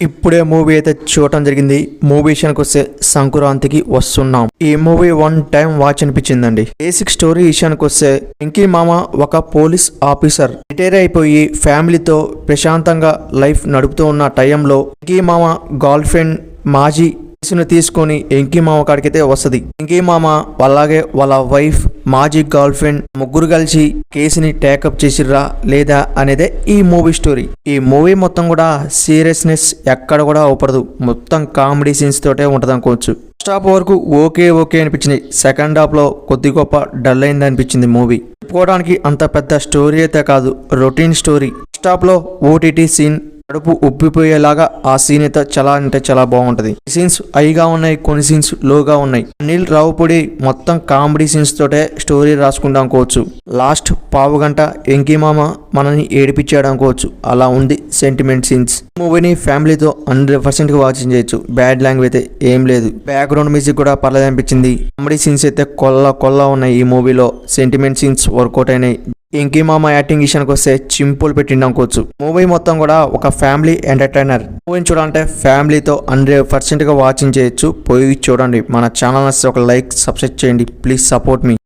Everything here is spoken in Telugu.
ఇప్పుడే మూవీ అయితే చూడటం జరిగింది. మూవీ విషయానికి వస్తే సంక్రాంతికి వస్తున్నాం. ఈ మూవీ వన్ టైం వాచ్ అనిపించిందండి. బేసిక్ స్టోరీ విషయానికి వస్తే వెంకీ మామ ఒక పోలీస్ ఆఫీసర్ రిటైర్ అయిపోయి ఫ్యామిలీతో ప్రశాంతంగా లైఫ్ నడుపుతూ ఉన్న టైంలో వెంకీ మామ గర్ల్ ఫ్రెండ్ మాజీ తీసుకొని వెంకీ మామ కాడికైతే వస్తుంది. వెంకీ మామ అలాగే వాళ్ళ వైఫ్ మాజీ గర్ల్ ఫ్రెండ్ ముగ్గురు కలిసి కేసుని టేకప్ చేసిర్రా లేదా అనేదే ఈ మూవీ స్టోరీ. ఈ మూవీ మొత్తం కూడా సీరియస్నెస్ ఎక్కడ కూడా అవపడదు. మొత్తం కామెడీ సీన్స్ తోటే ఉంటది అనుకోవచ్చు. ఫస్ట్ హాఫ్ వరకు ఓకే అనిపించింది. సెకండ్ హాఫ్ లో కొద్ది గొప్ప డల్ అయింది అనిపించింది మూవీ. చెప్పుకోవడానికి అంత పెద్ద స్టోరీ అయితే కాదు, రొటీన్ స్టోరీ. ఫస్ట్ హాఫ్ లో ఓటీటీ సీన్ కడుపు ఉబ్బిపోయేలాగా ఆ సీన్ అయితే చాలా అంటే చాలా బాగుంటది. సీన్స్ హైగా ఉన్నాయి, కొన్ని సీన్స్ లోగా ఉన్నాయి. అనిల్ రావుపూడి మొత్తం కామెడీ సీన్స్ తోటే స్టోరీ రాసుకుంటా అనుకోవచ్చు. లాస్ట్ పావు గంట వెంకీ మామ మనని ఏడిపించాడు అనుకోవచ్చు. అలా ఉంది సెంటిమెంట్ సీన్స్. మూవీని ఫ్యామిలీతో 100% వాచ్ చేయొచ్చు. బ్యాడ్ లాంగ్వేజ్ అయితే ఏం లేదు. బ్యాక్గ్రౌండ్ మ్యూజిక్ కూడా పర్లేదు అనిపించింది. కామెడీ సీన్స్ అయితే కొల్ల ఉన్నాయి. ఈ మూవీలో సెంటిమెంట్ సీన్స్ వర్కౌట్ అయినాయి. వెంకీ మామ యాక్టింగ్ విషయానికి వస్తే చింపుల్ పెట్టిండు అనుకోవచ్చు. మూవీ మొత్తం కూడా ఒక ఫ్యామిలీ ఎంటర్టైనర్. మూవీని చూడాలంటే ఫ్యామిలీతో 100% గా వాచింగ్ చేయొచ్చు. పోయి చూడండి. మన ఛానల్ ఒక లైక్, సబ్స్క్రైబ్ చేయండి. Please support me.